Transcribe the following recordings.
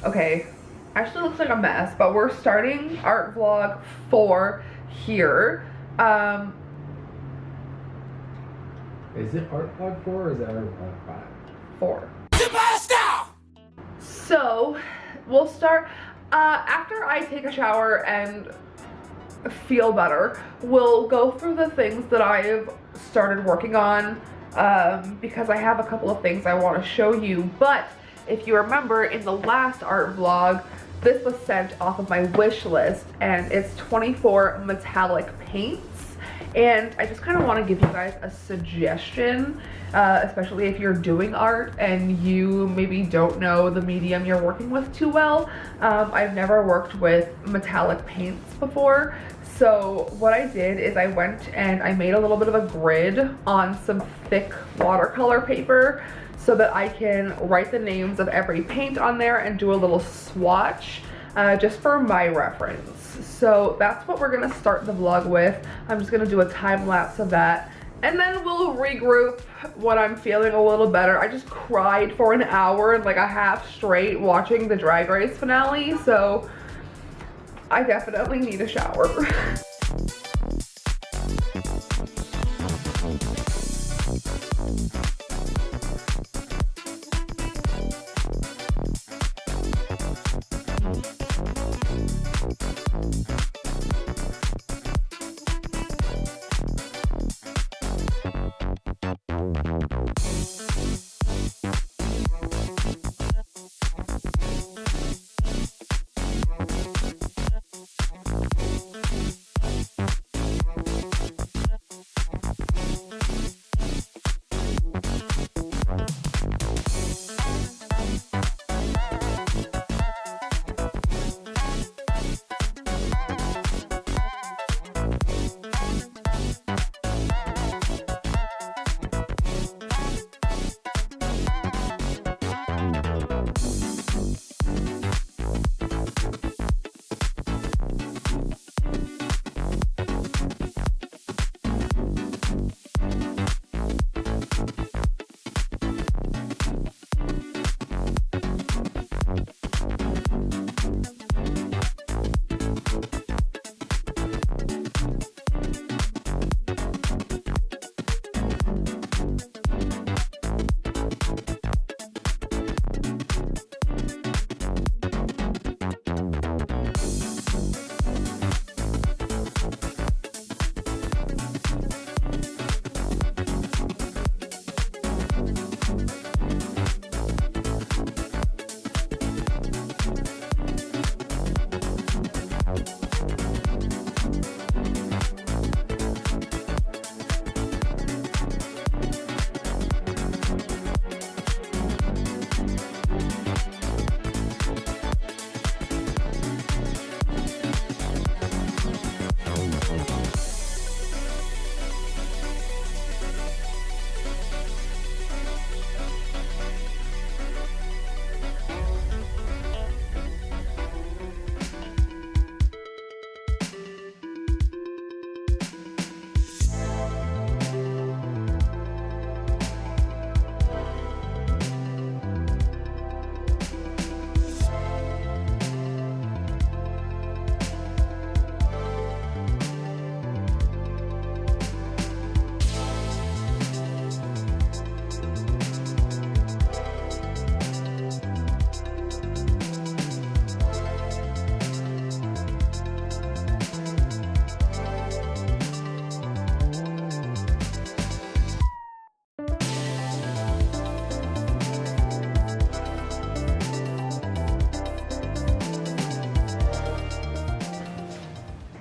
Okay, actually looks like a mess, but we're starting art vlog 4 here. Is it art vlog 4 or is it art vlog 5? 4. So we'll start after I take a shower and feel better. We'll go through the things that I've started working on because I have a couple of things I want to show you. But if you remember, in the last art vlog, this was sent off of my wish list, and it's 24 metallic paints. And I just kind of want to give you guys a suggestion, especially if you're doing art and you maybe don't know the medium you're working with too well. I've never worked with metallic paints before. So what I did is I went and I made a little bit of a grid on some thick watercolor paper so that I can write the names of every paint on there and do a little swatch just for my reference. So that's what we're gonna start the vlog with. I'm just gonna do a time lapse of that, and then we'll regroup when I'm feeling a little better. I just cried for an hour and like a half straight watching the Drag Race finale, so I definitely need a shower.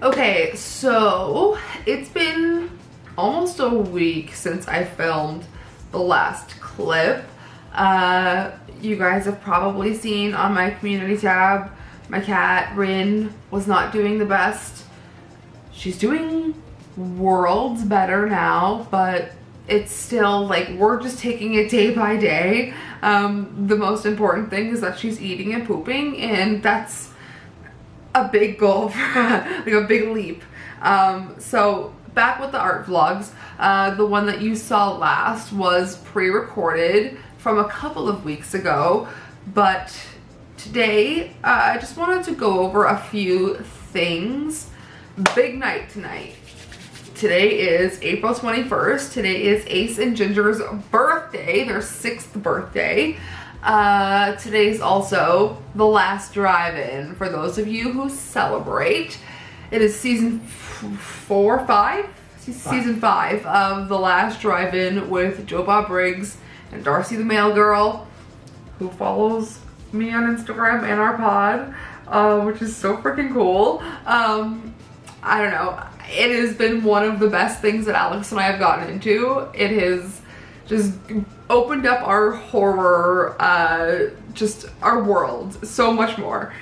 Okay, so it's been almost a week since I filmed the last clip. You guys have probably seen on my community tab, my cat, Rin, was not doing the best. She's doing worlds better now, but it's still like, we're just taking it day by day. The most important thing is that she's eating and pooping, and that's a big goal for like a big leap. So back with the art vlogs, the one that you saw last was pre-recorded from a couple of weeks ago, but today I just wanted to go over a few things. Big night tonight. Today is April 21st. Today is Ace and Ginger's birthday, their 6th birthday. Today's also the last drive-in for those of you who celebrate. It is season 5 of the last drive-in with Joe Bob Briggs and Darcy the Mail Girl, who follows me on Instagram and our pod, which is so freaking cool. I don't know. It has been one of the best things that Alex and I have gotten into. It has just opened up our horror, just our world so much more.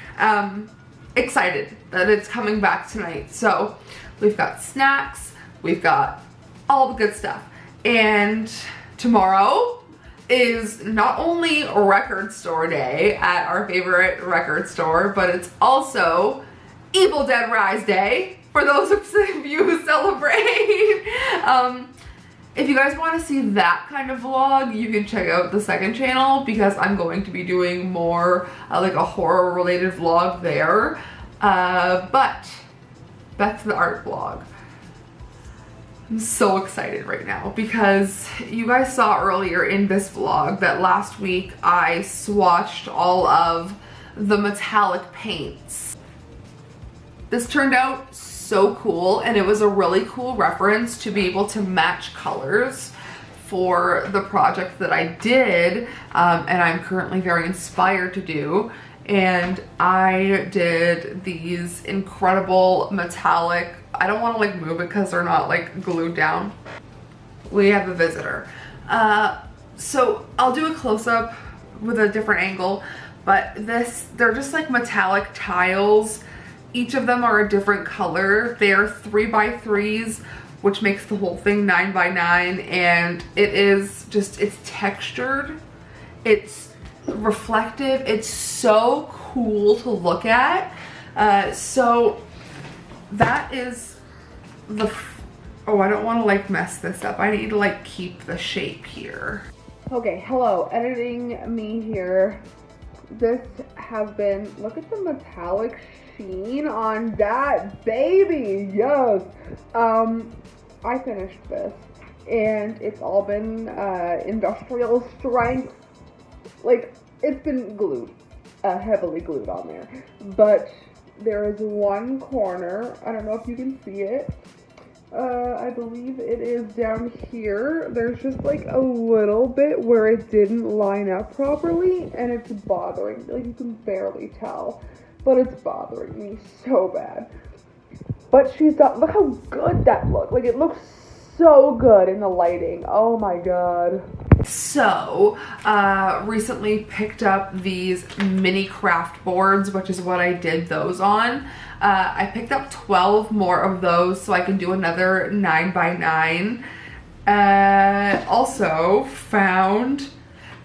Excited that it's coming back tonight. So we've got snacks, we've got all the good stuff. And tomorrow is not only a record store day at our favorite record store, but it's also Evil Dead Rise Day for those of you who celebrate. If you guys want to see that kind of vlog, you can check out the second channel because I'm going to be doing more like a horror related vlog there. But back to the art vlog. I'm so excited right now because you guys saw earlier in this vlog that last week I swatched all of the metallic paints. This turned out so cool, and it was a really cool reference to be able to match colors for the project that I did, and I'm currently very inspired to do. And I did these incredible metallic, I don't want to like move it because they're not like glued down. We have a visitor. So I'll do a close-up with a different angle, but they're just like metallic tiles. Each of them are a different color. They are 3x3s, which makes the whole thing 9x9, and it is just, it's textured, it's reflective, it's so cool to look at. So that is the, oh, I don't want to like mess this up. I need to like keep the shape here. Okay, hello, editing me here. This has been, look at the metallic sheen on that baby, yes. I finished this and it's all been industrial strength. Like, it's been glued, heavily glued on there. But there is one corner, I don't know if you can see it. I believe it is down here. There's just like a little bit where it didn't line up properly, and it's bothering, like you can barely tell, but it's bothering me so bad. But she's got, look how good that looked. Like, it looks so good in the lighting. Oh my god. So, recently picked up these mini craft boards, which is what I did those on. I picked up 12 more of those so I can do another 9x9. Also found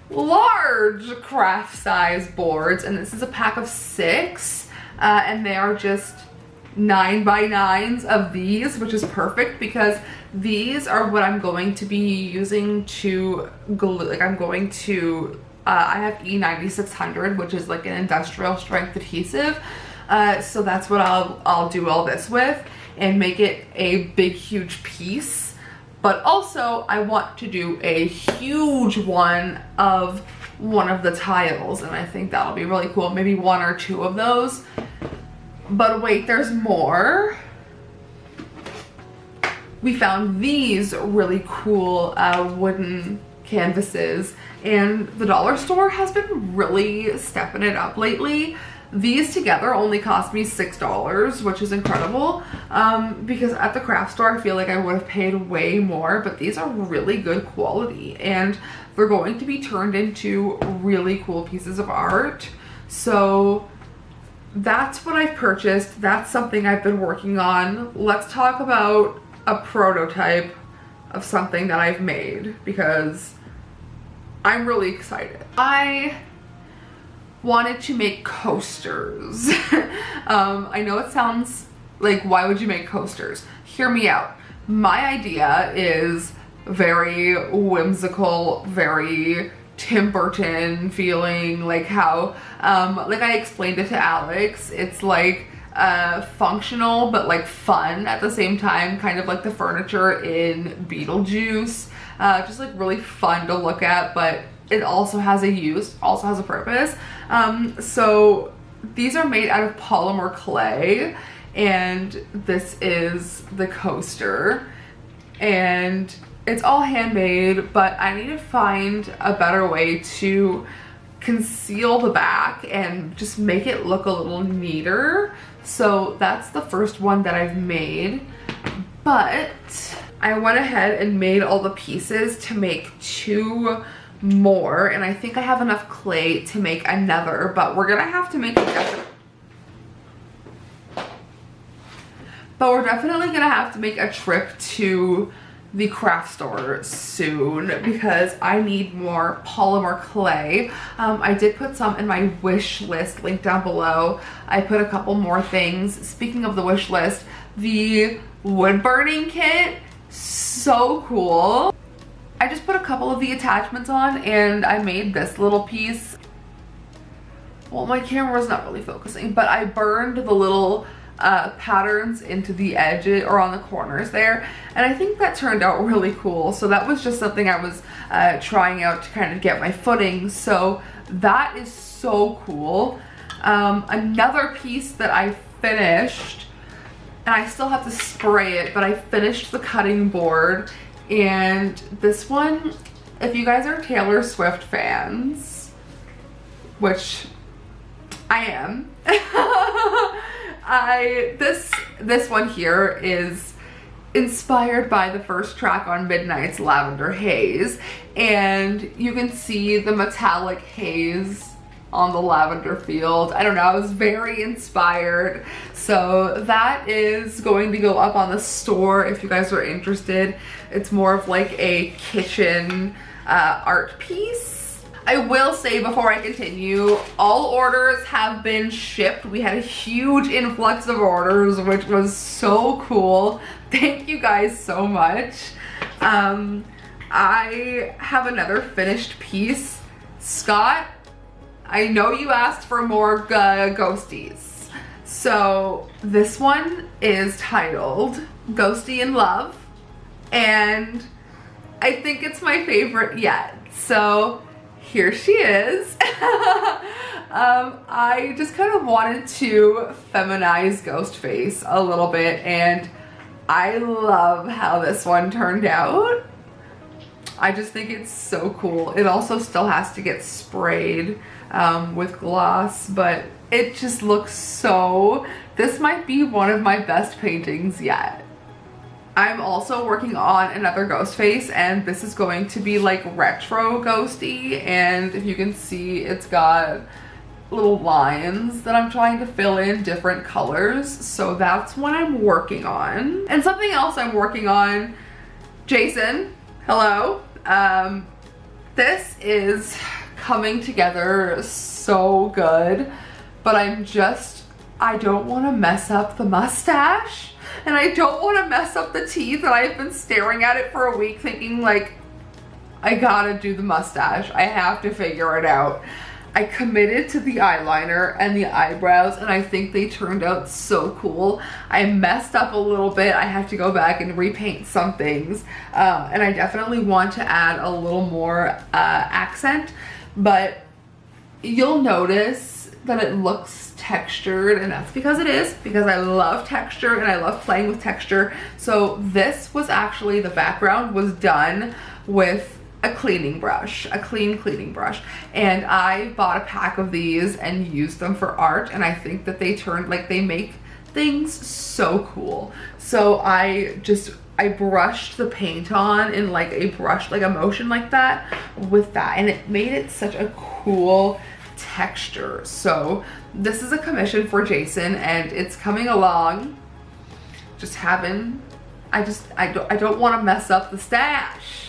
large craft size boards, and this is a pack of 6, and they are just 9x9s of these, which is perfect because these are what I'm going to be using to glue. Like, I'm going to, I have E9600, which is like an industrial strength adhesive. So that's what I'll do all this with and make it a big, huge piece. But also I want to do a huge one of one of the tiles, and I think that'll be really cool. Maybe 1 or 2 of those. But wait, there's more. We found these really cool wooden canvases, and the dollar store has been really stepping it up lately. These together only cost me $6, which is incredible, because at the craft store I feel like I would have paid way more, but these are really good quality and they're going to be turned into really cool pieces of art. So that's what I've purchased. That's something I've been working on. Let's talk about a prototype of something that I've made because I'm really excited. I wanted to make coasters. I know it sounds like, why would you make coasters? Hear me out. My idea is very whimsical, very Tim Burton feeling, like how, like I explained it to Alex, it's like functional but like fun at the same time, kind of like the furniture in Beetlejuice. Just like really fun to look at, but it also has a use, also has a purpose. So these are made out of polymer clay, and this is the coaster, and it's all handmade, but I need to find a better way to conceal the back and just make it look a little neater. So that's the first one that I've made, but I went ahead and made all the pieces to make 2 more, and I think I have enough clay to make another, but we're gonna have to make a trip to the craft store soon because I need more polymer clay. I did put some in my wish list, link down below. I put a couple more things. Speaking of the wish list, the wood burning kit, so cool. I just put a couple of the attachments on and I made this little piece. Well, my camera's not really focusing, but I burned the little patterns into the edges or on the corners there, and I think that turned out really cool. So that was just something I was trying out to kind of get my footing. So that is so cool. Another piece that I finished, and I still have to spray it, but I finished the cutting board, and this one, if you guys are Taylor Swift fans, which I am, this one here is inspired by the first track on Midnight's Lavender Haze, and you can see the metallic haze on the lavender field. I don't know, I was very inspired. So that is going to go up on the store if you guys are interested. It's more of like a kitchen art piece. I will say before I continue, all orders have been shipped. We had a huge influx of orders, which was so cool. Thank you guys so much. I have another finished piece. Scott, I know you asked for more ghosties. So this one is titled Ghosty in Love, and I think it's my favorite yet. So here she is. I just kind of wanted to feminize Ghostface a little bit, and I love how this one turned out. I just think it's so cool. It also still has to get sprayed with gloss, but it just looks so, this might be one of my best paintings yet. I'm also working on another Ghostface, and this is going to be like retro ghosty, and if you can see, it's got little lines that I'm trying to fill in different colors. So that's what I'm working on. And something else I'm working on, Jason, hello. This is coming together so good, but I don't want to mess up the mustache, and I don't want to mess up the teeth, and I've been staring at it for a week thinking like, I gotta do the mustache. I have to figure it out. I committed to the eyeliner and the eyebrows, and I think they turned out so cool. I messed up a little bit. I have to go back and repaint some things, and I definitely want to add a little more accent, but you'll notice that it looks textured, and that's because it is, because I love texture and I love playing with texture. So this was actually, the background was done with a cleaning brush, a clean cleaning brush, and I bought a pack of these and used them for art, and I think that they turned, like, they make things so cool. So I brushed the paint on in like a brush, like a motion like that with that, and it made it such a cool texture. So this is a commission for Jason, and it's coming along. I don't want to mess up the stash.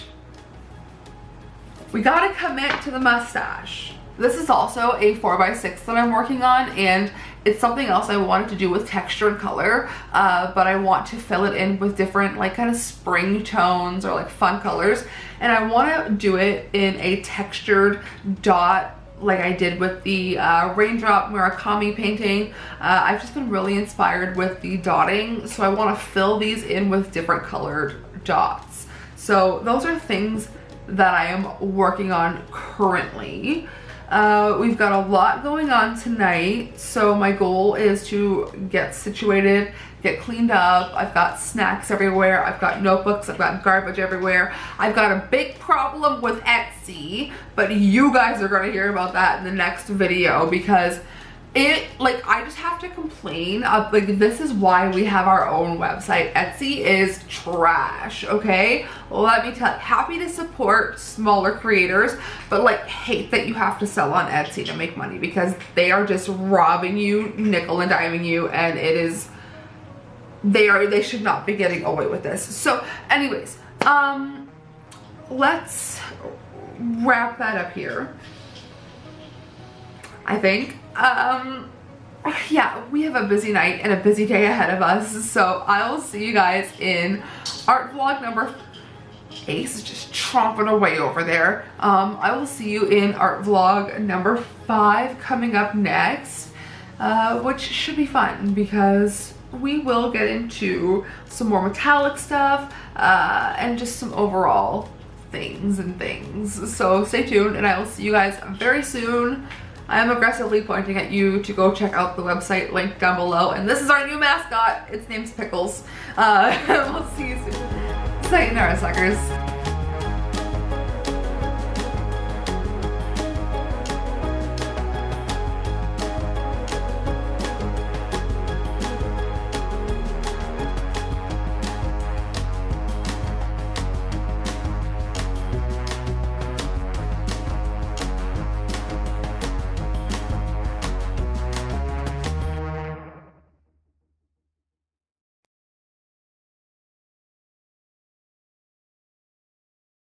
We gotta commit to the mustache. This is also a 4x6 that I'm working on, and It's something else I wanted to do with texture and color, but I want to fill it in with different like kind of spring tones or like fun colors. And I want to do it in a textured dot like I did with the Raindrop Murakami painting. I've just been really inspired with the dotting, so I want to fill these in with different colored dots. So those are things that I am working on currently. We've got a lot going on tonight, so my goal is to get situated, get cleaned up. I've got snacks everywhere, I've got notebooks, I've got garbage everywhere. I've got a big problem with Etsy, but you guys are gonna hear about that in the next video because I just have to complain. Like, this is why we have our own website. Etsy is trash, okay? Let me tell you, happy to support smaller creators, but like hate that you have to sell on Etsy to make money because they are just robbing you, nickel and diming you, and it is, they should not be getting away with this. So anyways, let's wrap that up here, I think. Yeah, we have a busy night and a busy day ahead of us, so I will see you guys in art vlog number, Ace is just tromping away over there. I will see you in art vlog number 5 coming up next, which should be fun because we will get into some more metallic stuff and just some overall things. So stay tuned and I will see you guys very soon. I am aggressively pointing at you to go check out the website linked down below. And this is our new mascot. Its name's Pickles. We'll see you soon. Sayonara, suckers.